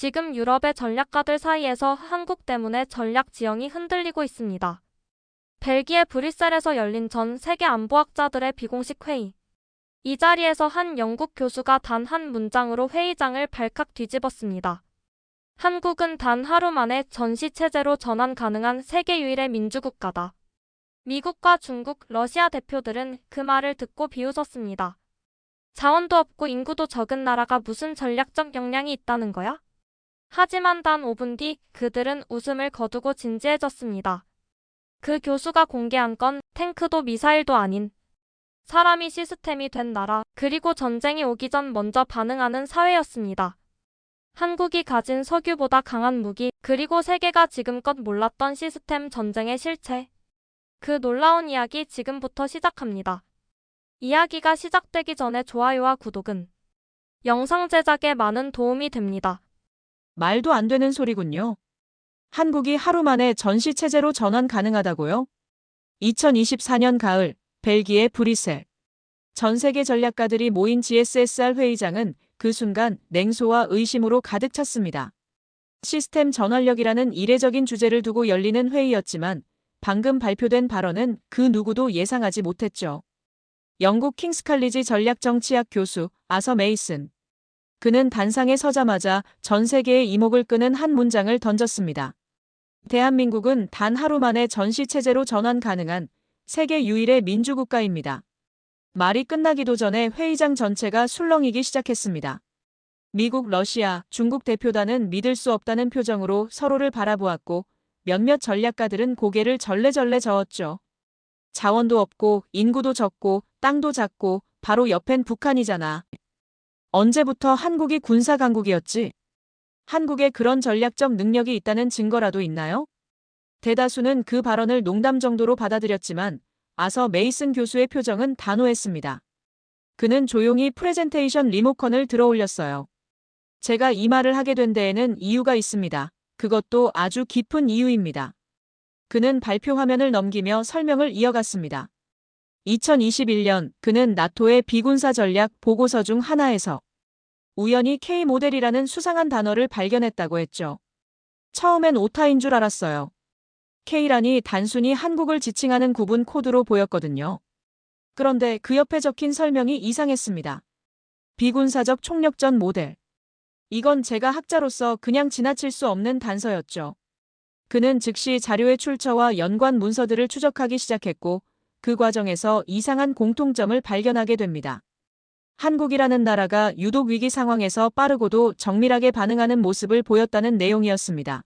지금 유럽의 전략가들 사이에서 한국 때문에 전략 지형이 흔들리고 있습니다. 벨기에 브뤼셀에서 열린 전 세계 안보학자들의 비공식 회의. 이 자리에서 한 영국 교수가 단 한 문장으로 회의장을 발칵 뒤집었습니다. 한국은 단 하루 만에 전시체제로 전환 가능한 세계 유일의 민주국가다. 미국과 중국, 러시아 대표들은 그 말을 듣고 비웃었습니다. 자원도 없고 인구도 적은 나라가 무슨 전략적 역량이 있다는 거야? 하지만 단 5분 뒤 그들은 웃음을 거두고 진지해졌습니다. 그 교수가 공개한 건 탱크도 미사일도 아닌 사람이 시스템이 된 나라, 그리고 전쟁이 오기 전 먼저 반응하는 사회였습니다. 한국이 가진 석유보다 강한 무기, 그리고 세계가 지금껏 몰랐던 시스템 전쟁의 실체. 그 놀라운 이야기 지금부터 시작합니다. 이야기가 시작되기 전에 좋아요와 구독은 영상 제작에 많은 도움이 됩니다. 말도 안 되는 소리군요. 한국이 하루 만에 전시체제로 전환 가능하다고요? 2024년 가을, 벨기에 브뤼셀. 전 세계 전략가들이 모인 GSSR 회의장은 그 순간 냉소와 의심으로 가득 찼습니다. 시스템 전환력이라는 이례적인 주제를 두고 열리는 회의였지만 방금 발표된 발언은 그 누구도 예상하지 못했죠. 영국 킹스칼리지 전략정치학 교수 아서 메이슨. 그는 단상에 서자마자 전 세계의 이목을 끄는 한 문장을 던졌습니다. 대한민국은 단 하루 만에 전시체제로 전환 가능한 세계 유일의 민주국가입니다. 말이 끝나기도 전에 회의장 전체가 술렁이기 시작했습니다. 미국, 러시아, 중국 대표단은 믿을 수 없다는 표정으로 서로를 바라보았고 몇몇 전략가들은 고개를 절레절레 저었죠. 자원도 없고 인구도 적고 땅도 작고 바로 옆엔 북한이잖아. 언제부터 한국이 군사강국이었지? 한국에 그런 전략적 능력이 있다는 증거라도 있나요? 대다수는 그 발언을 농담 정도로 받아들였지만 아서 메이슨 교수의 표정은 단호했습니다. 그는 조용히 프레젠테이션 리모컨을 들어올렸어요. 제가 이 말을 하게 된 데에는 이유가 있습니다. 그것도 아주 깊은 이유입니다. 그는 발표 화면을 넘기며 설명을 이어갔습니다. 2021년 그는 나토의 비군사 전략 보고서 중 하나에서 우연히 K-모델이라는 수상한 단어를 발견했다고 했죠. 처음엔 오타인 줄 알았어요. K란이 단순히 한국을 지칭하는 구분 코드로 보였거든요. 그런데 그 옆에 적힌 설명이 이상했습니다. 비군사적 총력전 모델. 이건 제가 학자로서 그냥 지나칠 수 없는 단서였죠. 그는 즉시 자료의 출처와 연관 문서들을 추적하기 시작했고 그 과정에서 이상한 공통점을 발견하게 됩니다. 한국이라는 나라가 유독 위기 상황에서 빠르고도 정밀하게 반응하는 모습을 보였다는 내용이었습니다.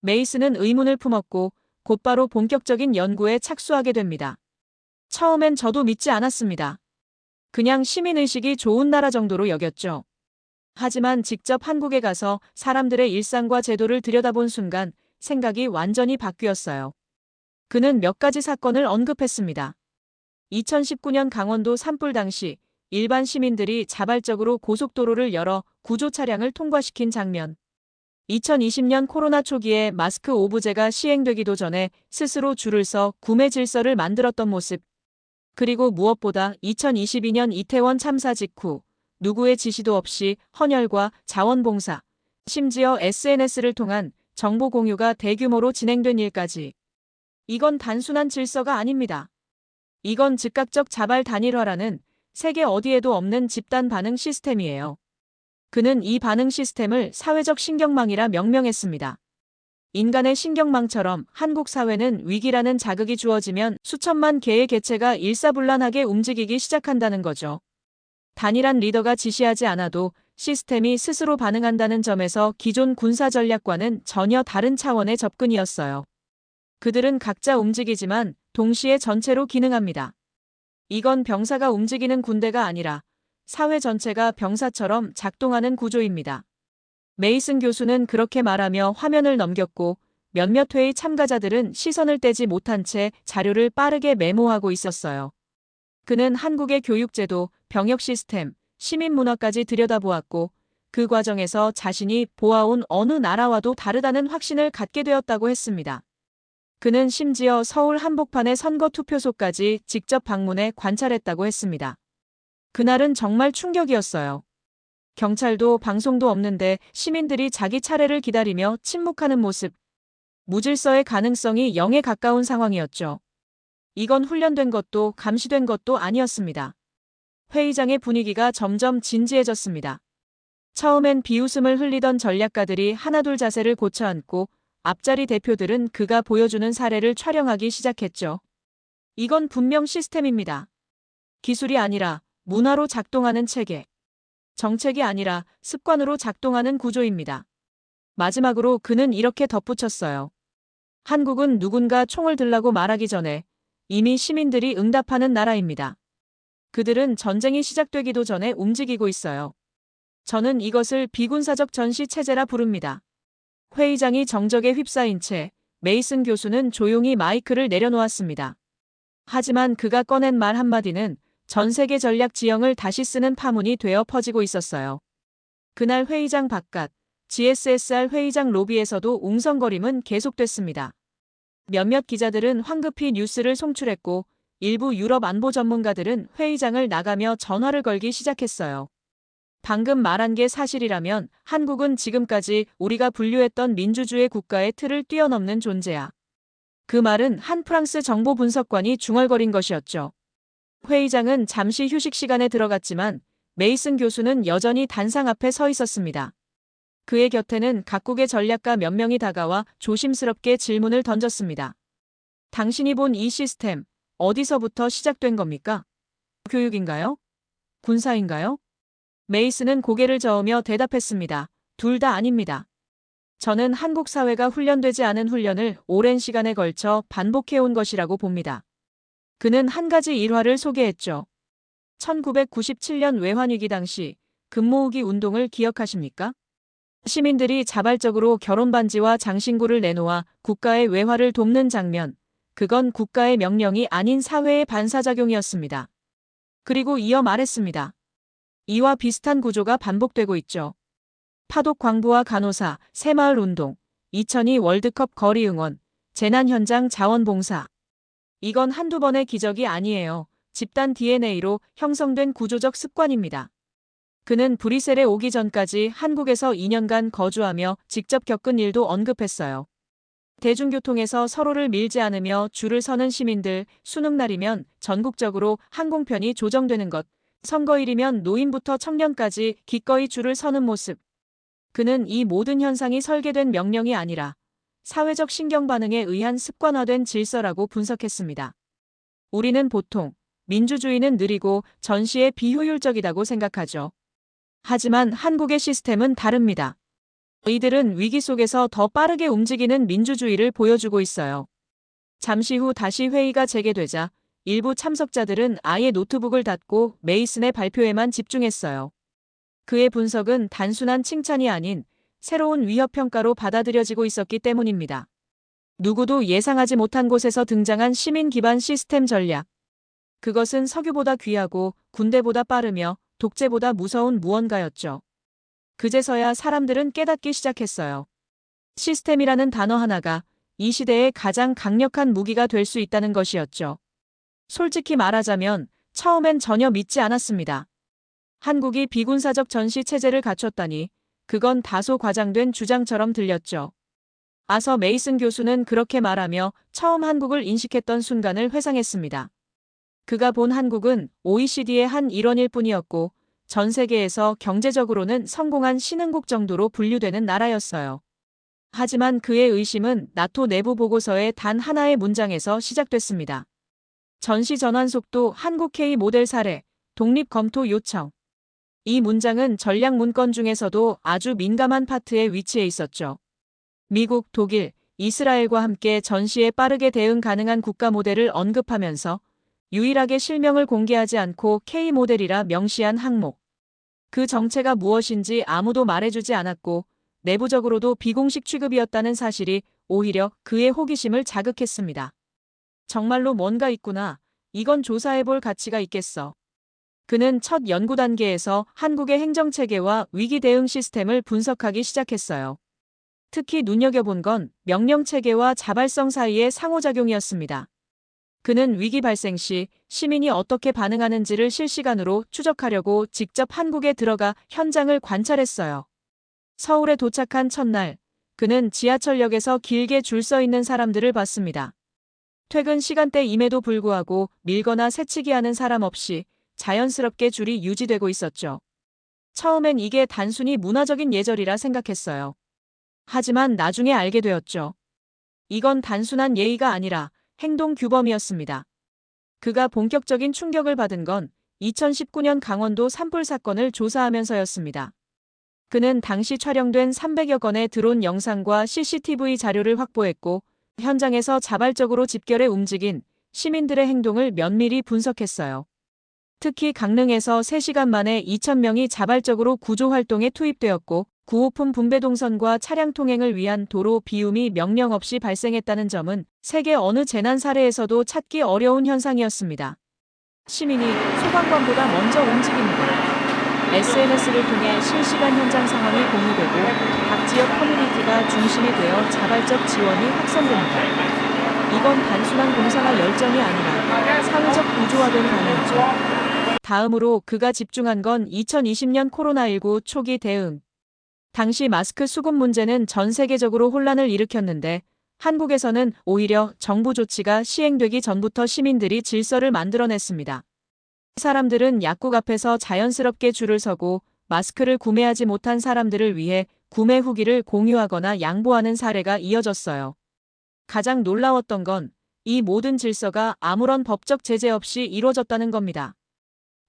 메이슨은 의문을 품었고 곧바로 본격적인 연구에 착수하게 됩니다. 처음엔 저도 믿지 않았습니다. 그냥 시민의식이 좋은 나라 정도로 여겼죠. 하지만 직접 한국에 가서 사람들의 일상과 제도를 들여다본 순간 생각이 완전히 바뀌었어요. 그는 몇 가지 사건을 언급했습니다. 2019년 강원도 산불 당시 일반 시민들이 자발적으로 고속도로를 열어 구조 차량을 통과시킨 장면. 2020년 코로나 초기에 마스크 오브제가 시행되기도 전에 스스로 줄을 서 구매 질서를 만들었던 모습. 그리고 무엇보다 2022년 이태원 참사 직후 누구의 지시도 없이 헌혈과 자원봉사, 심지어 SNS를 통한 정보 공유가 대규모로 진행된 일까지. 이건 단순한 질서가 아닙니다. 이건 즉각적 자발 단일화라는 세계 어디에도 없는 집단 반응 시스템이에요. 그는 이 반응 시스템을 사회적 신경망이라 명명했습니다. 인간의 신경망처럼 한국 사회는 위기라는 자극이 주어지면 수천만 개의 개체가 일사불란하게 움직이기 시작한다는 거죠. 단일한 리더가 지시하지 않아도 시스템이 스스로 반응한다는 점에서 기존 군사 전략과는 전혀 다른 차원의 접근이었어요. 그들은 각자 움직이지만 동시에 전체로 기능합니다. 이건 병사가 움직이는 군대가 아니라 사회 전체가 병사처럼 작동하는 구조입니다. 메이슨 교수는 그렇게 말하며 화면을 넘겼고 몇몇 회의 참가자들은 시선을 떼지 못한 채 자료를 빠르게 메모하고 있었어요. 그는 한국의 교육제도, 병역 시스템, 시민 문화까지 들여다보았고 그 과정에서 자신이 보아온 어느 나라와도 다르다는 확신을 갖게 되었다고 했습니다. 그는 심지어 서울 한복판의 선거 투표소까지 직접 방문해 관찰했다고 했습니다. 그날은 정말 충격이었어요. 경찰도 방송도 없는데 시민들이 자기 차례를 기다리며 침묵하는 모습. 무질서의 가능성이 0에 가까운 상황이었죠. 이건 훈련된 것도 감시된 것도 아니었습니다. 회의장의 분위기가 점점 진지해졌습니다. 처음엔 비웃음을 흘리던 전략가들이 하나둘 자세를 고쳐 앉고 앞자리 대표들은 그가 보여주는 사례를 촬영하기 시작했죠. 이건 분명 시스템입니다. 기술이 아니라 문화로 작동하는 체계. 정책이 아니라 습관으로 작동하는 구조입니다. 마지막으로 그는 이렇게 덧붙였어요. 한국은 누군가 총을 들라고 말하기 전에 이미 시민들이 응답하는 나라입니다. 그들은 전쟁이 시작되기도 전에 움직이고 있어요. 저는 이것을 비군사적 전시 체제라 부릅니다. 회의장이 정적에 휩싸인 채 메이슨 교수는 조용히 마이크를 내려놓았습니다. 하지만 그가 꺼낸 말 한마디는 전 세계 전략 지형을 다시 쓰는 파문이 되어 퍼지고 있었어요. 그날 회의장 바깥, GSSR 회의장 로비에서도 웅성거림은 계속됐습니다. 몇몇 기자들은 황급히 뉴스를 송출했고 일부 유럽 안보 전문가들은 회의장을 나가며 전화를 걸기 시작했어요. 방금 말한 게 사실이라면 한국은 지금까지 우리가 분류했던 민주주의 국가의 틀을 뛰어넘는 존재야. 그 말은 한 프랑스 정보 분석관이 중얼거린 것이었죠. 회의장은 잠시 휴식 시간에 들어갔지만 메이슨 교수는 여전히 단상 앞에 서 있었습니다. 그의 곁에는 각국의 전략가 몇 명이 다가와 조심스럽게 질문을 던졌습니다. 당신이 본 이 시스템, 어디서부터 시작된 겁니까? 교육인가요? 군사인가요? 메이슨은 고개를 저으며 대답했습니다. 둘 다 아닙니다. 저는 한국 사회가 훈련되지 않은 훈련을 오랜 시간에 걸쳐 반복해온 것이라고 봅니다. 그는 한 가지 일화를 소개했죠. 1997년 외환위기 당시 금모으기 운동을 기억하십니까? 시민들이 자발적으로 결혼반지와 장신구를 내놓아 국가의 외화를 돕는 장면. 그건 국가의 명령이 아닌 사회의 반사작용이었습니다. 그리고 이어 말했습니다. 이와 비슷한 구조가 반복되고 있죠. 파독 광부와 간호사, 새마을 운동, 2002 월드컵 거리 응원, 재난 현장 자원봉사. 이건 한두 번의 기적이 아니에요. 집단 DNA로 형성된 구조적 습관입니다. 그는 브뤼셀에 오기 전까지 한국에서 2년간 거주하며 직접 겪은 일도 언급했어요. 대중교통에서 서로를 밀지 않으며 줄을 서는 시민들, 수능날이면 전국적으로 항공편이 조정되는 것, 선거일이면 노인부터 청년까지 기꺼이 줄을 서는 모습. 그는 이 모든 현상이 설계된 명령이 아니라 사회적 신경 반응에 의한 습관화된 질서라고 분석했습니다. 우리는 보통 민주주의는 느리고 전시에 비효율적이라고 생각하죠. 하지만 한국의 시스템은 다릅니다. 이들은 위기 속에서 더 빠르게 움직이는 민주주의를 보여주고 있어요. 잠시 후 다시 회의가 재개되자 일부 참석자들은 아예 노트북을 닫고 메이슨의 발표에만 집중했어요. 그의 분석은 단순한 칭찬이 아닌 새로운 위협평가로 받아들여지고 있었기 때문입니다. 누구도 예상하지 못한 곳에서 등장한 시민 기반 시스템 전략. 그것은 석유보다 귀하고 군대보다 빠르며 독재보다 무서운 무언가였죠. 그제서야 사람들은 깨닫기 시작했어요. 시스템이라는 단어 하나가 이 시대의 가장 강력한 무기가 될 수 있다는 것이었죠. 솔직히 말하자면 처음엔 전혀 믿지 않았습니다. 한국이 비군사적 전시 체제를 갖췄다니 그건 다소 과장된 주장처럼 들렸죠. 아서 메이슨 교수는 그렇게 말하며 처음 한국을 인식했던 순간을 회상했습니다. 그가 본 한국은 OECD의 한 일원일 뿐이었고 전 세계에서 경제적으로는 성공한 신흥국 정도로 분류되는 나라였어요. 하지만 그의 의심은 나토 내부 보고서의 단 하나의 문장에서 시작됐습니다. 전시 전환 속도 한국 K 모델 사례, 독립 검토 요청. 이 문장은 전략 문건 중에서도 아주 민감한 파트에 위치해 있었죠. 미국, 독일, 이스라엘과 함께 전시에 빠르게 대응 가능한 국가 모델을 언급하면서 유일하게 실명을 공개하지 않고 K 모델이라 명시한 항목. 그 정체가 무엇인지 아무도 말해주지 않았고 내부적으로도 비공식 취급이었다는 사실이 오히려 그의 호기심을 자극했습니다. 정말로 뭔가 있구나. 이건 조사해볼 가치가 있겠어. 그는 첫 연구 단계에서 한국의 행정체계와 위기 대응 시스템을 분석하기 시작했어요. 특히 눈여겨본 건 명령체계와 자발성 사이의 상호작용이었습니다. 그는 위기 발생 시 시민이 어떻게 반응하는지를 실시간으로 추적하려고 직접 한국에 들어가 현장을 관찰했어요. 서울에 도착한 첫날, 그는 지하철역에서 길게 줄 서 있는 사람들을 봤습니다. 퇴근 시간대임에도 불구하고 밀거나 새치기 하는 사람 없이 자연스럽게 줄이 유지되고 있었죠. 처음엔 이게 단순히 문화적인 예절이라 생각했어요. 하지만 나중에 알게 되었죠. 이건 단순한 예의가 아니라 행동 규범이었습니다. 그가 본격적인 충격을 받은 건 2019년 강원도 산불 사건을 조사하면서였습니다. 그는 당시 촬영된 300여 건의 드론 영상과 CCTV 자료를 확보했고 현장에서 자발적으로 집결해 움직인 시민들의 행동을 면밀히 분석했어요. 특히 강릉에서 3시간 만에 2,000명이 자발적으로 구조활동에 투입되었고 구호품 분배 동선과 차량 통행을 위한 도로 비움이 명령 없이 발생했다는 점은 세계 어느 재난 사례에서도 찾기 어려운 현상이었습니다. 시민이 소방관보다 먼저 움직입니다. SNS를 통해 실시간 현장 상황이 공유되고 각 지역 커뮤니티가 중심이 되어 자발적 지원이 확산됩니다. 이건 단순한 봉사가 열정이 아니라 사회적 구조화된 반응이죠. 다음으로 그가 집중한 건 2020년 코로나19 초기 대응. 당시 마스크 수급 문제는 전 세계적으로 혼란을 일으켰는데 한국에서는 오히려 정부 조치가 시행되기 전부터 시민들이 질서를 만들어냈습니다. 사람들은 약국 앞에서 자연스럽게 줄을 서고 마스크를 구매하지 못한 사람들을 위해 구매 후기를 공유하거나 양보하는 사례가 이어졌어요. 가장 놀라웠던 건 이 모든 질서가 아무런 법적 제재 없이 이루어졌다는 겁니다.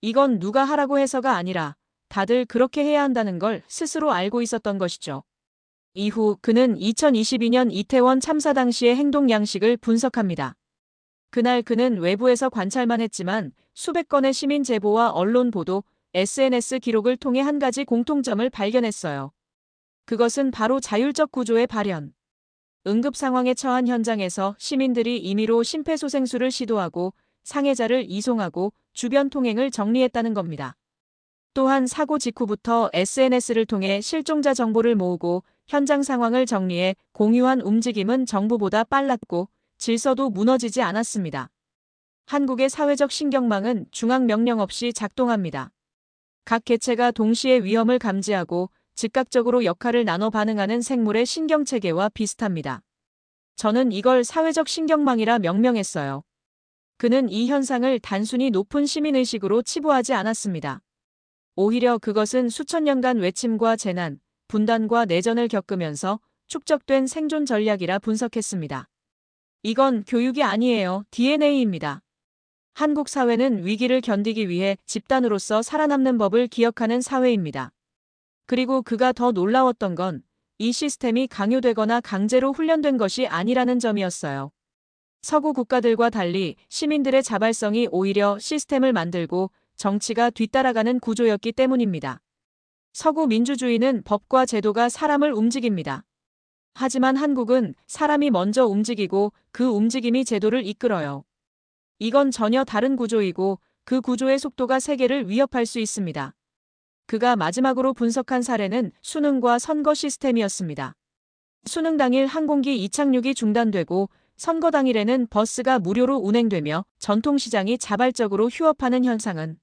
이건 누가 하라고 해서가 아니라 다들 그렇게 해야 한다는 걸 스스로 알고 있었던 것이죠. 이후 그는 2022년 이태원 참사 당시의 행동 양식을 분석합니다. 그날 그는 외부에서 관찰만 했지만 수백 건의 시민 제보와 언론 보도, SNS 기록을 통해 한 가지 공통점을 발견했어요. 그것은 바로 자율적 구조의 발현. 응급 상황에 처한 현장에서 시민들이 임의로 심폐소생술을 시도하고 상해자를 이송하고 주변 통행을 정리했다는 겁니다. 또한 사고 직후부터 SNS를 통해 실종자 정보를 모으고 현장 상황을 정리해 공유한 움직임은 정부보다 빨랐고 질서도 무너지지 않았습니다. 한국의 사회적 신경망은 중앙 명령 없이 작동합니다. 각 개체가 동시에 위험을 감지하고 즉각적으로 역할을 나눠 반응하는 생물의 신경체계와 비슷합니다. 저는 이걸 사회적 신경망이라 명명했어요. 그는 이 현상을 단순히 높은 시민의식으로 치부하지 않았습니다. 오히려 그것은 수천 년간 외침과 재난, 분단과 내전을 겪으면서 축적된 생존 전략이라 분석했습니다. 이건 교육이 아니에요. DNA입니다. 한국 사회는 위기를 견디기 위해 집단으로서 살아남는 법을 기억하는 사회입니다. 그리고 그가 더 놀라웠던 건 이 시스템이 강요되거나 강제로 훈련된 것이 아니라는 점이었어요. 서구 국가들과 달리 시민들의 자발성이 오히려 시스템을 만들고 정치가 뒤따라가는 구조였기 때문입니다. 서구 민주주의는 법과 제도가 사람을 움직입니다. 하지만 한국은 사람이 먼저 움직이고 그 움직임이 제도를 이끌어요. 이건 전혀 다른 구조이고 그 구조의 속도가 세계를 위협할 수 있습니다. 그가 마지막으로 분석한 사례는 수능과 선거 시스템이었습니다. 수능 당일 항공기 이착륙이 중단되고 선거 당일에는 버스가 무료로 운행되며 전통시장이 자발적으로 휴업하는 현상은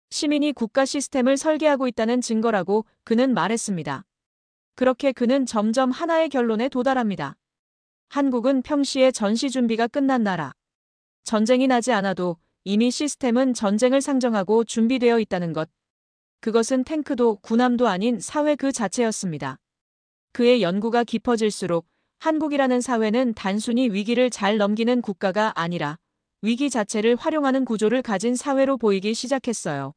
시민이 국가 시스템을 설계하고 있다는 증거라고 그는 말했습니다. 그렇게 그는 점점 하나의 결론에 도달합니다. 한국은 평시에 전시 준비가 끝난 나라. 전쟁이 나지 않아도 이미 시스템은 전쟁을 상정하고 준비되어 있다는 것. 그것은 탱크도 군함도 아닌 사회 그 자체였습니다. 그의 연구가 깊어질수록 한국이라는 사회는 단순히 위기를 잘 넘기는 국가가 아니라 위기 자체를 활용하는 구조를 가진 사회로 보이기 시작했어요.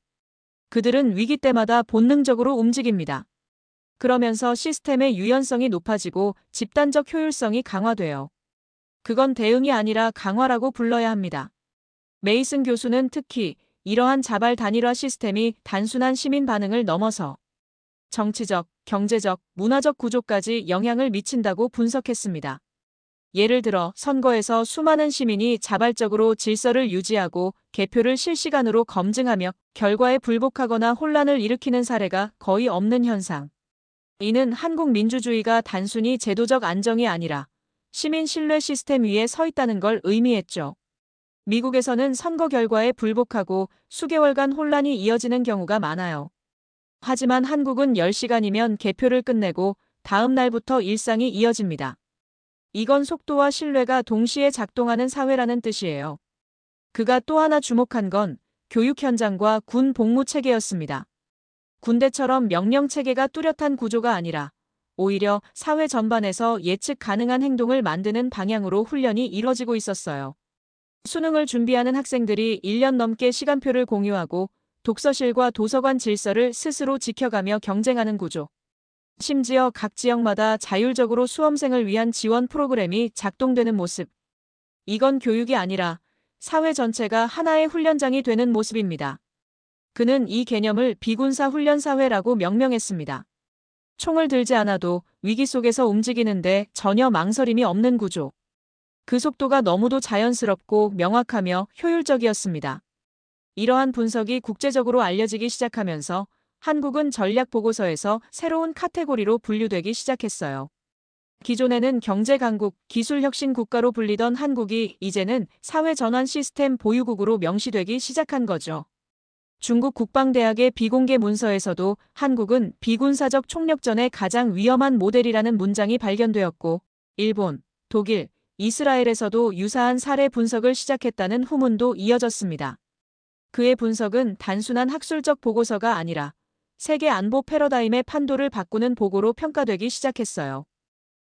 그들은 위기 때마다 본능적으로 움직입니다. 그러면서 시스템의 유연성이 높아지고 집단적 효율성이 강화돼요. 그건 대응이 아니라 강화라고 불러야 합니다. 메이슨 교수는 특히 이러한 자발 단일화 시스템이 단순한 시민 반응을 넘어서 정치적, 경제적, 문화적 구조까지 영향을 미친다고 분석했습니다. 예를 들어 선거에서 수많은 시민이 자발적으로 질서를 유지하고 개표를 실시간으로 검증하며 결과에 불복하거나 혼란을 일으키는 사례가 거의 없는 현상. 이는 한국 민주주의가 단순히 제도적 안정이 아니라 시민 신뢰 시스템 위에 서 있다는 걸 의미했죠. 미국에서는 선거 결과에 불복하고 수개월간 혼란이 이어지는 경우가 많아요. 하지만 한국은 10시간이면 개표를 끝내고 다음 날부터 일상이 이어집니다. 이건 속도와 신뢰가 동시에 작동하는 사회라는 뜻이에요. 그가 또 하나 주목한 건 교육 현장과 군 복무 체계였습니다. 군대처럼 명령 체계가 뚜렷한 구조가 아니라 오히려 사회 전반에서 예측 가능한 행동을 만드는 방향으로 훈련이 이뤄지고 있었어요. 수능을 준비하는 학생들이 1년 넘게 시간표를 공유하고 독서실과 도서관 질서를 스스로 지켜가며 경쟁하는 구조. 심지어 각 지역마다 자율적으로 수험생을 위한 지원 프로그램이 작동되는 모습. 이건 교육이 아니라 사회 전체가 하나의 훈련장이 되는 모습입니다. 그는 이 개념을 비군사 훈련 사회라고 명명했습니다. 총을 들지 않아도 위기 속에서 움직이는데 전혀 망설임이 없는 구조. 그 속도가 너무도 자연스럽고 명확하며 효율적이었습니다. 이러한 분석이 국제적으로 알려지기 시작하면서 한국은 전략 보고서에서 새로운 카테고리로 분류되기 시작했어요. 기존에는 경제 강국, 기술 혁신 국가로 불리던 한국이 이제는 사회 전환 시스템 보유국으로 명시되기 시작한 거죠. 중국 국방대학의 비공개 문서에서도 한국은 비군사적 총력전의 가장 위험한 모델이라는 문장이 발견되었고, 일본, 독일, 이스라엘에서도 유사한 사례 분석을 시작했다는 후문도 이어졌습니다. 그의 분석은 단순한 학술적 보고서가 아니라 세계 안보 패러다임의 판도를 바꾸는 보고로 평가되기 시작했어요.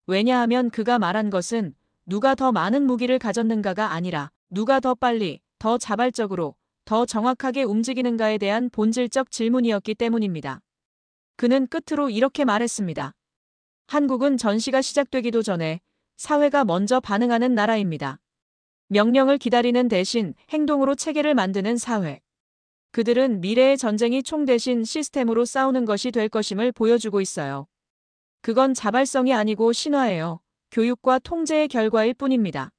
왜냐하면 그가 말한 것은 누가 더 많은 무기를 가졌는가가 아니라 누가 더 빨리, 더 자발적으로, 더 정확하게 움직이는가에 대한 본질적 질문이었기 때문입니다. 그는 끝으로 이렇게 말했습니다. 한국은 전시가 시작되기도 전에 사회가 먼저 반응하는 나라입니다. 명령을 기다리는 대신 행동으로 체계를 만드는 사회. 그들은 미래의 전쟁이 총 대신 시스템으로 싸우는 것이 될 것임을 보여주고 있어요. 그건 자발성이 아니고 신화예요. 교육과 통제의 결과일 뿐입니다.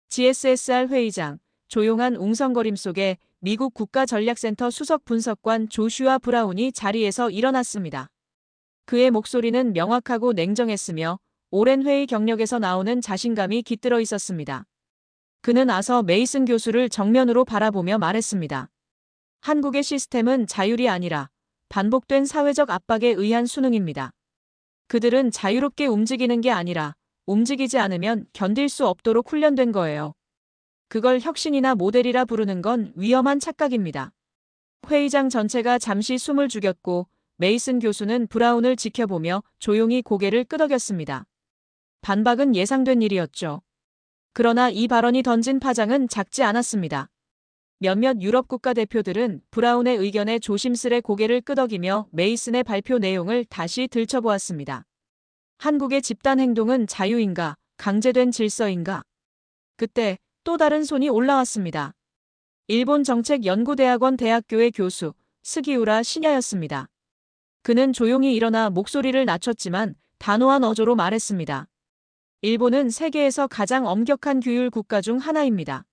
GSSR 회의장, 조용한 웅성거림 속에 미국 국가전략센터 수석 분석관 조슈아 브라운이 자리에서 일어났습니다. 그의 목소리는 명확하고 냉정했으며 오랜 회의 경력에서 나오는 자신감이 깃들어 있었습니다. 그는 아서 메이슨 교수를 정면으로 바라보며 말했습니다. 한국의 시스템은 자율이 아니라 반복된 사회적 압박에 의한 수능입니다. 그들은 자유롭게 움직이는 게 아니라 움직이지 않으면 견딜 수 없도록 훈련된 거예요. 그걸 혁신이나 모델이라 부르는 건 위험한 착각입니다. 회의장 전체가 잠시 숨을 죽였고 메이슨 교수는 브라운을 지켜보며 조용히 고개를 끄덕였습니다. 반박은 예상된 일이었죠. 그러나 이 발언이 던진 파장은 작지 않았습니다. 몇몇 유럽 국가 대표들은 브라운의 의견에 조심스레 고개를 끄덕이며 메이슨의 발표 내용을 다시 들춰보았습니다. 한국의 집단 행동은 자유인가, 강제된 질서인가? 그때 또 다른 손이 올라왔습니다. 일본 정책연구대학원 대학교의 교수 스기우라 시냐였습니다. 그는 조용히 일어나 목소리를 낮췄지만 단호한 어조로 말했습니다. 일본은 세계에서 가장 엄격한 규율 국가 중 하나입니다.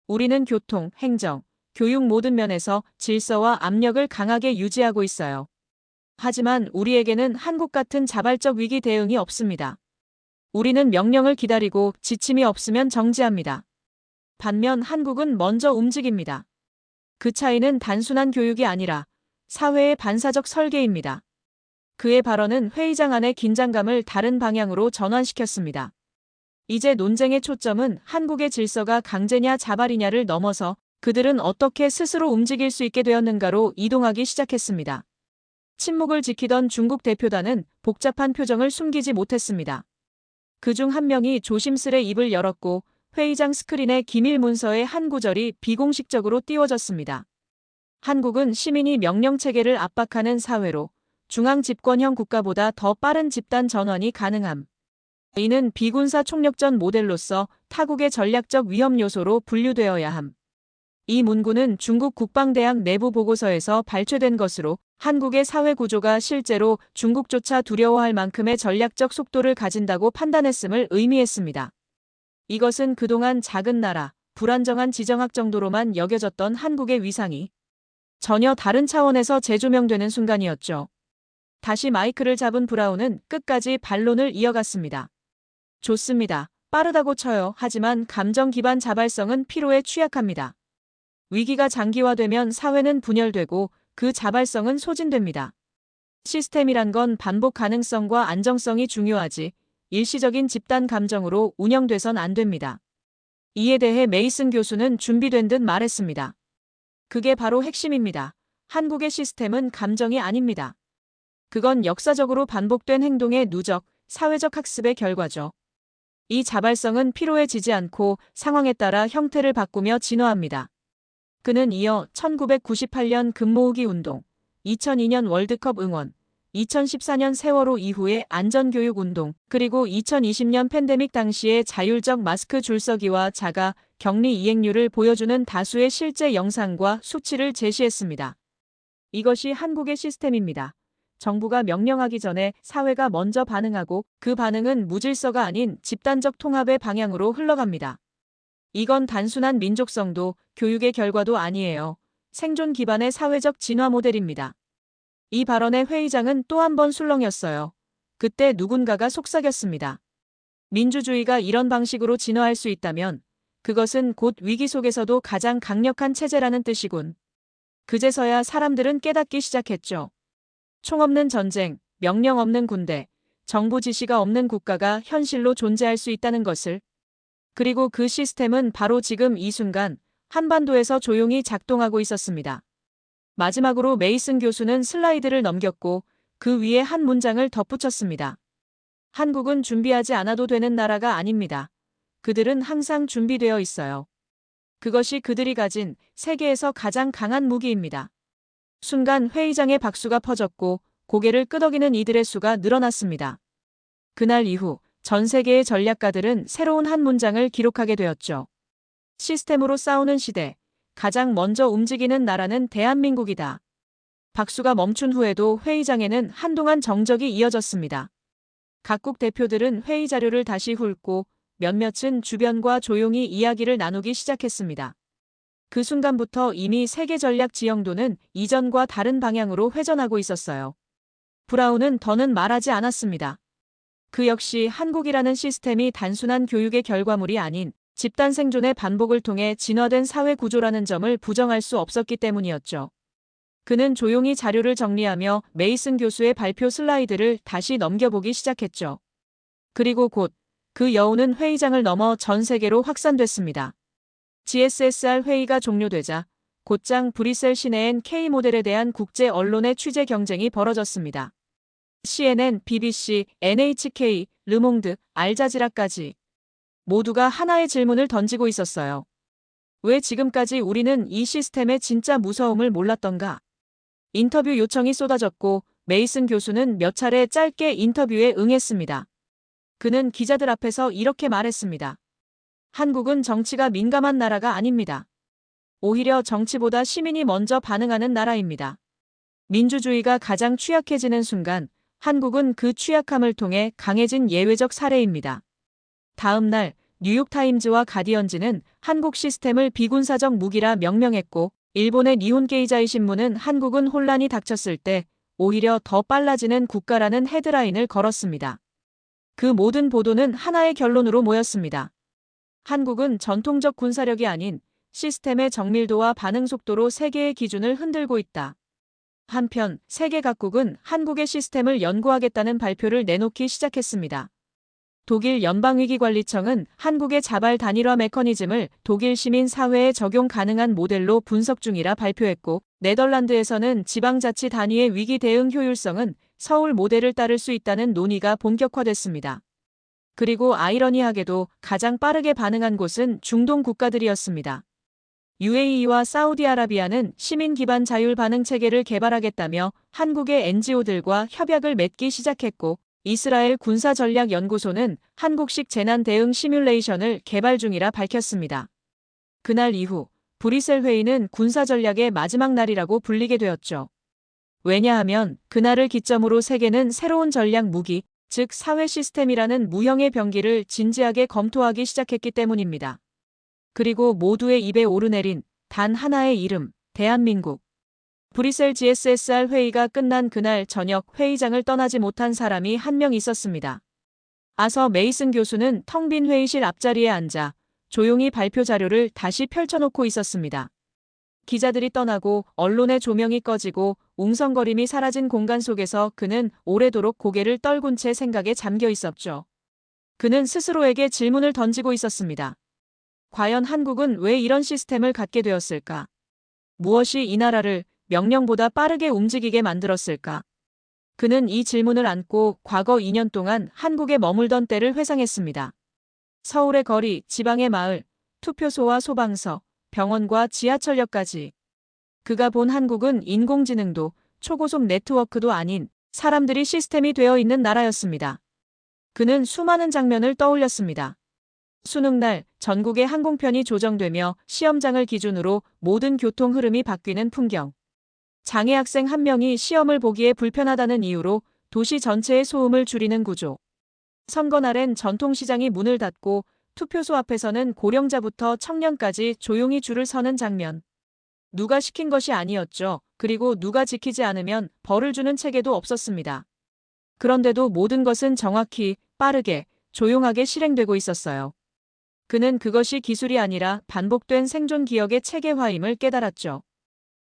우리는 교통, 행정, 교육 모든 면에서 질서와 압력을 강하게 유지하고 있어요. 하지만 우리에게는 한국 같은 자발적 위기 대응이 없습니다. 우리는 명령을 기다리고 지침이 없으면 정지합니다. 반면 한국은 먼저 움직입니다. 그 차이는 단순한 교육이 아니라 사회의 반사적 설계입니다. 그의 발언은 회의장 안의 긴장감을 다른 방향으로 전환시켰습니다. 이제 논쟁의 초점은 한국의 질서가 강제냐 자발이냐를 넘어서 그들은 어떻게 스스로 움직일 수 있게 되었는가로 이동하기 시작했습니다. 침묵을 지키던 중국 대표단은 복잡한 표정을 숨기지 못했습니다. 그중 한 명이 조심스레 입을 열었고 회의장 스크린에 기밀 문서의 한 구절이 비공식적으로 띄워졌습니다. 한국은 시민이 명령 체계를 압박하는 사회로 중앙 집권형 국가보다 더 빠른 집단 전환이 가능함. 이는 비군사 총력전 모델로서 타국의 전략적 위험 요소로 분류되어야 함. 이 문구는 중국 국방대학 내부 보고서에서 발췌된 것으로 한국의 사회 구조가 실제로 중국조차 두려워할 만큼의 전략적 속도를 가진다고 판단했음을 의미했습니다. 이것은 그동안 작은 나라, 불안정한 지정학 정도로만 여겨졌던 한국의 위상이 전혀 다른 차원에서 재조명되는 순간이었죠. 다시 마이크를 잡은 브라운은 끝까지 반론을 이어갔습니다. 좋습니다. 빠르다고 쳐요. 하지만 감정 기반 자발성은 피로에 취약합니다. 위기가 장기화되면 사회는 분열되고 그 자발성은 소진됩니다. 시스템이란 건 반복 가능성과 안정성이 중요하지 일시적인 집단 감정으로 운영돼선 안 됩니다. 이에 대해 메이슨 교수는 준비된 듯 말했습니다. 그게 바로 핵심입니다. 한국의 시스템은 감정이 아닙니다. 그건 역사적으로 반복된 행동의 누적, 사회적 학습의 결과죠. 이 자발성은 피로에 지지 않고 상황에 따라 형태를 바꾸며 진화합니다. 그는 이어 1998년 금모으기 운동, 2002년 월드컵 응원, 2014년 세월호 이후의 안전교육 운동, 그리고 2020년 팬데믹 당시의 자율적 마스크 줄서기와 자가 격리 이행률을 보여주는 다수의 실제 영상과 수치를 제시했습니다. 이것이 한국의 시스템입니다. 정부가 명령하기 전에 사회가 먼저 반응하고 그 반응은 무질서가 아닌 집단적 통합의 방향으로 흘러갑니다. 이건 단순한 민족성도 교육의 결과도 아니에요. 생존 기반의 사회적 진화 모델입니다. 이 발언의 회의장은 또 한 번 술렁였어요. 그때 누군가가 속삭였습니다. 민주주의가 이런 방식으로 진화할 수 있다면 그것은 곧 위기 속에서도 가장 강력한 체제라는 뜻이군. 그제서야 사람들은 깨닫기 시작했죠. 총 없는 전쟁, 명령 없는 군대, 정부 지시가 없는 국가가 현실로 존재할 수 있다는 것을. 그리고 그 시스템은 바로 지금 이 순간 한반도에서 조용히 작동하고 있었습니다. 마지막으로 메이슨 교수는 슬라이드를 넘겼고 그 위에 한 문장을 덧붙였습니다. 한국은 준비하지 않아도 되는 나라가 아닙니다. 그들은 항상 준비되어 있어요. 그것이 그들이 가진 세계에서 가장 강한 무기입니다. 순간 회의장에 박수가 퍼졌고 고개를 끄덕이는 이들의 수가 늘어났습니다. 그날 이후 전 세계의 전략가들은 새로운 한 문장을 기록하게 되었죠. 시스템으로 싸우는 시대, 가장 먼저 움직이는 나라는 대한민국이다. 박수가 멈춘 후에도 회의장에는 한동안 정적이 이어졌습니다. 각국 대표들은 회의 자료를 다시 훑고 몇몇은 주변과 조용히 이야기를 나누기 시작했습니다. 그 순간부터 이미 세계 전략 지형도는 이전과 다른 방향으로 회전하고 있었어요. 브라운은 더는 말하지 않았습니다. 그 역시 한국이라는 시스템이 단순한 교육의 결과물이 아닌 집단 생존의 반복을 통해 진화된 사회 구조라는 점을 부정할 수 없었기 때문이었죠. 그는 조용히 자료를 정리하며 메이슨 교수의 발표 슬라이드를 다시 넘겨보기 시작했죠. 그리고 곧 그 여운은 회의장을 넘어 전 세계로 확산됐습니다. GSSR 회의가 종료되자 곧장 브뤼셀 시내엔 K모델에 대한 국제 언론의 취재 경쟁이 벌어졌습니다. CNN, BBC, NHK, 르몽드, 알자지라까지 모두가 하나의 질문을 던지고 있었어요. 왜 지금까지 우리는 이 시스템의 진짜 무서움을 몰랐던가? 인터뷰 요청이 쏟아졌고 메이슨 교수는 몇 차례 짧게 인터뷰에 응했습니다. 그는 기자들 앞에서 이렇게 말했습니다. 한국은 정치가 민감한 나라가 아닙니다. 오히려 정치보다 시민이 먼저 반응하는 나라입니다. 민주주의가 가장 취약해지는 순간 한국은 그 취약함을 통해 강해진 예외적 사례입니다. 다음 날 뉴욕타임즈와 가디언지는 한국 시스템을 비군사적 무기라 명명했고 일본의 니혼케이자이 신문은 한국은 혼란이 닥쳤을 때 오히려 더 빨라지는 국가라는 헤드라인을 걸었습니다. 그 모든 보도는 하나의 결론으로 모였습니다. 한국은 전통적 군사력이 아닌 시스템의 정밀도와 반응 속도로 세계의 기준을 흔들고 있다. 한편 세계 각국은 한국의 시스템을 연구하겠다는 발표를 내놓기 시작했습니다. 독일 연방위기관리청은 한국의 자발 단일화 메커니즘을 독일 시민 사회에 적용 가능한 모델로 분석 중이라 발표했고 네덜란드에서는 지방자치 단위의 위기 대응 효율성은 서울 모델을 따를 수 있다는 논의가 본격화됐습니다. 그리고 아이러니하게도 가장 빠르게 반응한 곳은 중동 국가들이었습니다. UAE와 사우디아라비아는 시민 기반 자율 반응 체계를 개발하겠다며 한국의 NGO들과 협약을 맺기 시작했고 이스라엘 군사전략연구소는 한국식 재난 대응 시뮬레이션을 개발 중이라 밝혔습니다. 그날 이후 브뤼셀 회의는 군사전략의 마지막 날이라고 불리게 되었죠. 왜냐하면 그날을 기점으로 세계는 새로운 전략 무기, 즉 사회 시스템이라는 무형의 병기를 진지하게 검토하기 시작했기 때문입니다. 그리고 모두의 입에 오르내린 단 하나의 이름, 대한민국. 브뤼셀 GSSR 회의가 끝난 그날 저녁 회의장을 떠나지 못한 사람이 한 명 있었습니다. 아서 메이슨 교수는 텅 빈 회의실 앞자리에 앉아 조용히 발표 자료를 다시 펼쳐놓고 있었습니다. 기자들이 떠나고 언론의 조명이 꺼지고 웅성거림이 사라진 공간 속에서 그는 오래도록 고개를 떨군 채 생각에 잠겨 있었죠. 그는 스스로에게 질문을 던지고 있었습니다. 과연 한국은 왜 이런 시스템을 갖게 되었을까? 무엇이 이 나라를 명령보다 빠르게 움직이게 만들었을까? 그는 이 질문을 안고 과거 2년 동안 한국에 머물던 때를 회상했습니다. 서울의 거리, 지방의 마을, 투표소와 소방서, 병원과 지하철역까지. 그가 본 한국은 인공지능도 초고속 네트워크도 아닌 사람들이 시스템이 되어 있는 나라였습니다. 그는 수많은 장면을 떠올렸습니다. 수능날 전국의 항공편이 조정되며 시험장을 기준으로 모든 교통 흐름이 바뀌는 풍경. 장애 학생 한 명이 시험을 보기에 불편하다는 이유로 도시 전체의 소음을 줄이는 구조. 선거 날엔 전통시장이 문을 닫고 투표소 앞에서는 고령자부터 청년까지 조용히 줄을 서는 장면. 누가 시킨 것이 아니었죠. 그리고 누가 지키지 않으면 벌을 주는 체계도 없었습니다. 그런데도 모든 것은 정확히, 빠르게, 조용하게 실행되고 있었어요. 그는 그것이 기술이 아니라 반복된 생존 기억의 체계화임을 깨달았죠.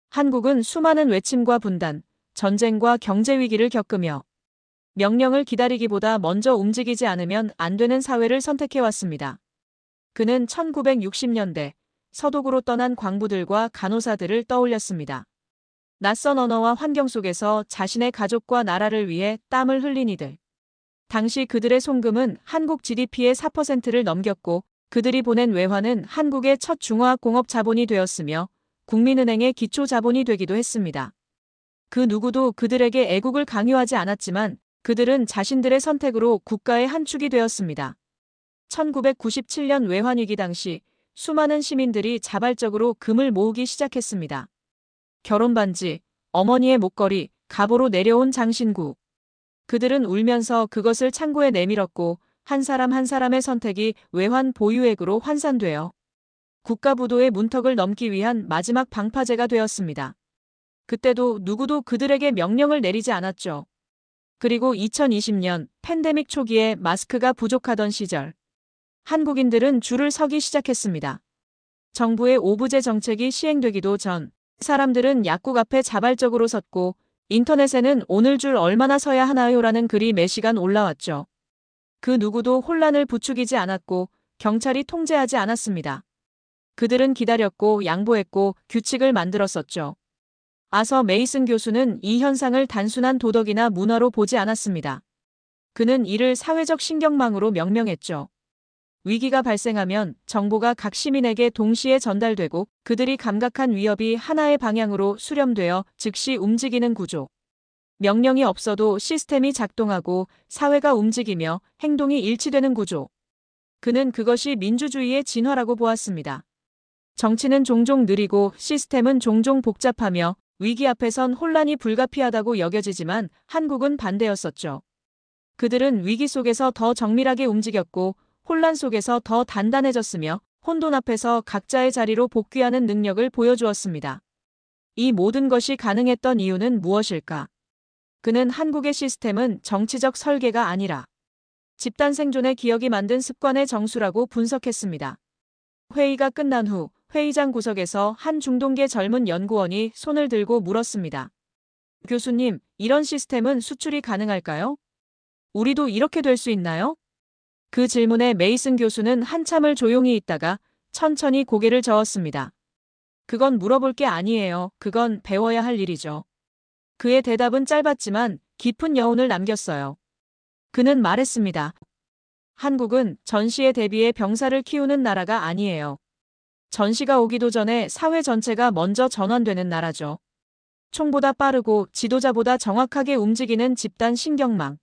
한국은 수많은 외침과 분단, 전쟁과 경제 위기를 겪으며 명령을 기다리기보다 먼저 움직이지 않으면 안 되는 사회를 선택해왔습니다. 그는 1960년대 서독으로 떠난 광부들과 간호사들을 떠올렸습니다. 낯선 언어와 환경 속에서 자신의 가족과 나라를 위해 땀을 흘린 이들. 당시 그들의 송금은 한국 GDP의 4%를 넘겼고 그들이 보낸 외화는 한국의 첫 중화학 공업 자본이 되었으며 국민은행의 기초 자본이 되기도 했습니다. 그 누구도 그들에게 애국을 강요하지 않았지만 그들은 자신들의 선택으로 국가의 한 축이 되었습니다. 1997년 외환위기 당시 수많은 시민들이 자발적으로 금을 모으기 시작했습니다. 결혼반지, 어머니의 목걸이, 갑오로 내려온 장신구. 그들은 울면서 그것을 창고에 내밀었고 한 사람 한 사람의 선택이 외환 보유액으로 환산되어 국가부도의 문턱을 넘기 위한 마지막 방파제가 되었습니다. 그때도 누구도 그들에게 명령을 내리지 않았죠. 그리고 2020년 팬데믹 초기에 마스크가 부족하던 시절 한국인들은 줄을 서기 시작했습니다. 정부의 오부제 정책이 시행되기도 전 사람들은 약국 앞에 자발적으로 섰고 인터넷에는 오늘 줄 얼마나 서야 하나요라는 글이 매시간 올라왔죠. 그 누구도 혼란을 부추기지 않았고 경찰이 통제하지 않았습니다. 그들은 기다렸고 양보했고 규칙을 만들었었죠. 아서 메이슨 교수는 이 현상을 단순한 도덕이나 문화로 보지 않았습니다. 그는 이를 사회적 신경망으로 명명했죠. 위기가 발생하면 정보가 각 시민에게 동시에 전달되고 그들이 감각한 위협이 하나의 방향으로 수렴되어 즉시 움직이는 구조. 명령이 없어도 시스템이 작동하고 사회가 움직이며 행동이 일치되는 구조. 그는 그것이 민주주의의 진화라고 보았습니다. 정치는 종종 느리고 시스템은 종종 복잡하며 위기 앞에선 혼란이 불가피하다고 여겨지지만 한국은 반대였었죠. 그들은 위기 속에서 더 정밀하게 움직였고 혼란 속에서 더 단단해졌으며 혼돈 앞에서 각자의 자리로 복귀하는 능력을 보여주었습니다. 이 모든 것이 가능했던 이유는 무엇일까? 그는 한국의 시스템은 정치적 설계가 아니라 집단 생존의 기억이 만든 습관의 정수라고 분석했습니다. 회의가 끝난 후 회의장 구석에서 한 중동계 젊은 연구원이 손을 들고 물었습니다. 교수님, 이런 시스템은 수출이 가능할까요? 우리도 이렇게 될 수 있나요? 그 질문에 메이슨 교수는 한참을 조용히 있다가 천천히 고개를 저었습니다. 그건 물어볼 게 아니에요. 그건 배워야 할 일이죠. 그의 대답은 짧았지만 깊은 여운을 남겼어요. 그는 말했습니다. 한국은 전시에 대비해 병사를 키우는 나라가 아니에요. 전시가 오기도 전에 사회 전체가 먼저 전환되는 나라죠. 총보다 빠르고 지도자보다 정확하게 움직이는 집단 신경망.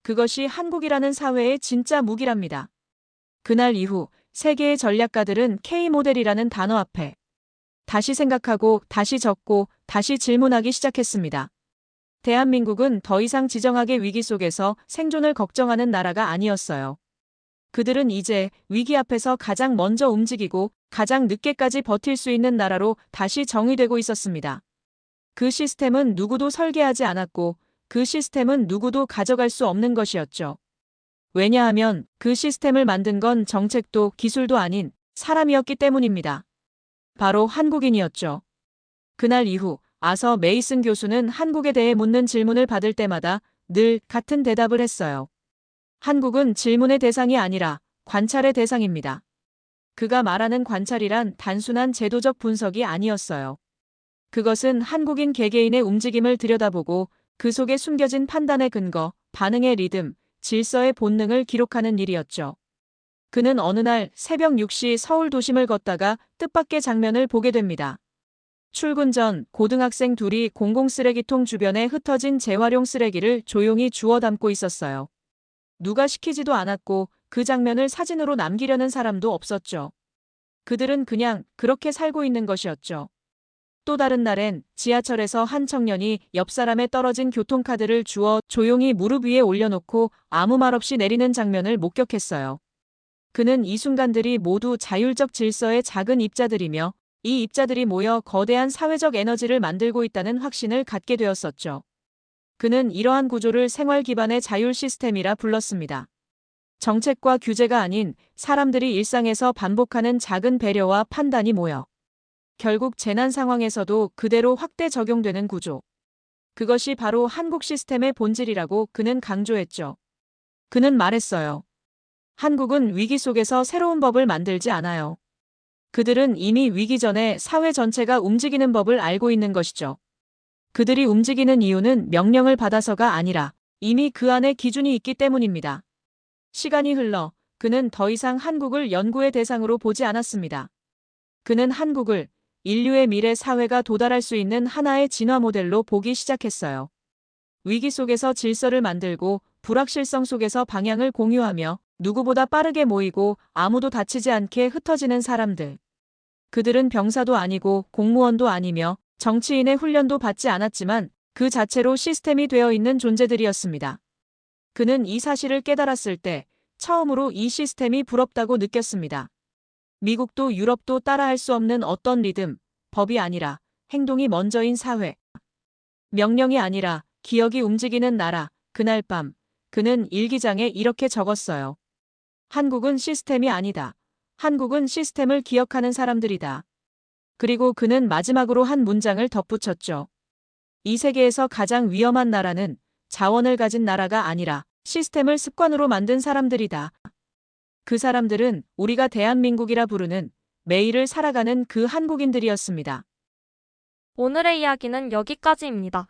그것이 한국이라는 사회의 진짜 무기랍니다. 그날 이후 세계의 전략가들은 K모델이라는 단어 앞에 다시 생각하고 다시 적고 다시 질문하기 시작했습니다. 대한민국은 더 이상 지정학의 위기 속에서 생존을 걱정하는 나라가 아니었어요. 그들은 이제 위기 앞에서 가장 먼저 움직이고 가장 늦게까지 버틸 수 있는 나라로 다시 정의되고 있었습니다. 그 시스템은 누구도 설계하지 않았고 그 시스템은 누구도 가져갈 수 없는 것이었죠. 왜냐하면 그 시스템을 만든 건 정책도 기술도 아닌 사람이었기 때문입니다. 바로 한국인이었죠. 그날 이후 아서 메이슨 교수는 한국에 대해 묻는 질문을 받을 때마다 늘 같은 대답을 했어요. 한국은 질문의 대상이 아니라 관찰의 대상입니다. 그가 말하는 관찰이란 단순한 제도적 분석이 아니었어요. 그것은 한국인 개개인의 움직임을 들여다보고 그 속에 숨겨진 판단의 근거, 반응의 리듬, 질서의 본능을 기록하는 일이었죠. 그는 어느 날 새벽 6시 서울 도심을 걷다가 뜻밖의 장면을 보게 됩니다. 출근 전 고등학생 둘이 공공쓰레기통 주변에 흩어진 재활용 쓰레기를 조용히 주워 담고 있었어요. 누가 시키지도 않았고 그 장면을 사진으로 남기려는 사람도 없었죠. 그들은 그냥 그렇게 살고 있는 것이었죠. 또 다른 날엔 지하철에서 한 청년이 옆 사람의 떨어진 교통카드를 주워 조용히 무릎 위에 올려놓고 아무 말 없이 내리는 장면을 목격했어요. 그는 이 순간들이 모두 자율적 질서의 작은 입자들이며 이 입자들이 모여 거대한 사회적 에너지를 만들고 있다는 확신을 갖게 되었었죠. 그는 이러한 구조를 생활 기반의 자율 시스템이라 불렀습니다. 정책과 규제가 아닌 사람들이 일상에서 반복하는 작은 배려와 판단이 모여 결국 재난 상황에서도 그대로 확대 적용되는 구조. 그것이 바로 한국 시스템의 본질이라고 그는 강조했죠. 그는 말했어요. 한국은 위기 속에서 새로운 법을 만들지 않아요. 그들은 이미 위기 전에 사회 전체가 움직이는 법을 알고 있는 것이죠. 그들이 움직이는 이유는 명령을 받아서가 아니라 이미 그 안에 기준이 있기 때문입니다. 시간이 흘러 그는 더 이상 한국을 연구의 대상으로 보지 않았습니다. 그는 한국을 인류의 미래 사회가 도달할 수 있는 하나의 진화 모델로 보기 시작했어요. 위기 속에서 질서를 만들고 불확실성 속에서 방향을 공유하며 누구보다 빠르게 모이고 아무도 다치지 않게 흩어지는 사람들. 그들은 병사도 아니고 공무원도 아니며 정치인의 훈련도 받지 않았지만 그 자체로 시스템이 되어 있는 존재들이었습니다. 그는 이 사실을 깨달았을 때 처음으로 이 시스템이 부럽다고 느꼈습니다. 미국도 유럽도 따라할 수 없는 어떤 리듬, 법이 아니라 행동이 먼저인 사회. 명령이 아니라 기억이 움직이는 나라. 그날 밤 그는 일기장에 이렇게 적었어요. 한국은 시스템이 아니다. 한국은 시스템을 기억하는 사람들이다. 그리고 그는 마지막으로 한 문장을 덧붙였죠. 이 세계에서 가장 위험한 나라는 자원을 가진 나라가 아니라 시스템을 습관으로 만든 사람들이다. 그 사람들은 우리가 대한민국이라 부르는 매일을 살아가는 그 한국인들이었습니다. 오늘의 이야기는 여기까지입니다.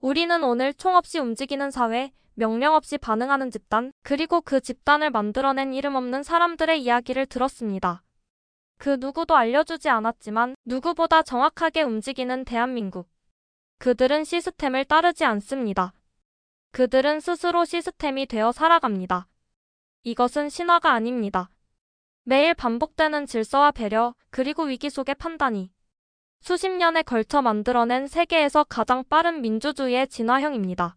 우리는 오늘 총 없이 움직이는 사회, 명령 없이 반응하는 집단, 그리고 그 집단을 만들어낸 이름 없는 사람들의 이야기를 들었습니다. 그 누구도 알려주지 않았지만 누구보다 정확하게 움직이는 대한민국. 그들은 시스템을 따르지 않습니다. 그들은 스스로 시스템이 되어 살아갑니다. 이것은 신화가 아닙니다. 매일 반복되는 질서와 배려, 그리고 위기 속의 판단이 수십 년에 걸쳐 만들어낸 세계에서 가장 빠른 민주주의의 진화형입니다.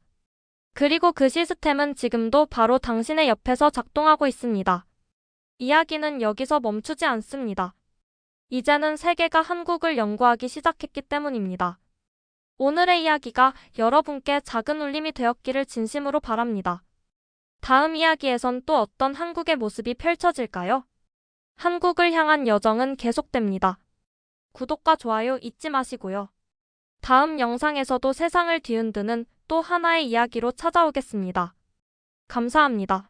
그리고 그 시스템은 지금도 바로 당신의 옆에서 작동하고 있습니다. 이야기는 여기서 멈추지 않습니다. 이제는 세계가 한국을 연구하기 시작했기 때문입니다. 오늘의 이야기가 여러분께 작은 울림이 되었기를 진심으로 바랍니다. 다음 이야기에선 또 어떤 한국의 모습이 펼쳐질까요? 한국을 향한 여정은 계속됩니다. 구독과 좋아요 잊지 마시고요. 다음 영상에서도 세상을 뒤흔드는 또 하나의 이야기로 찾아오겠습니다. 감사합니다.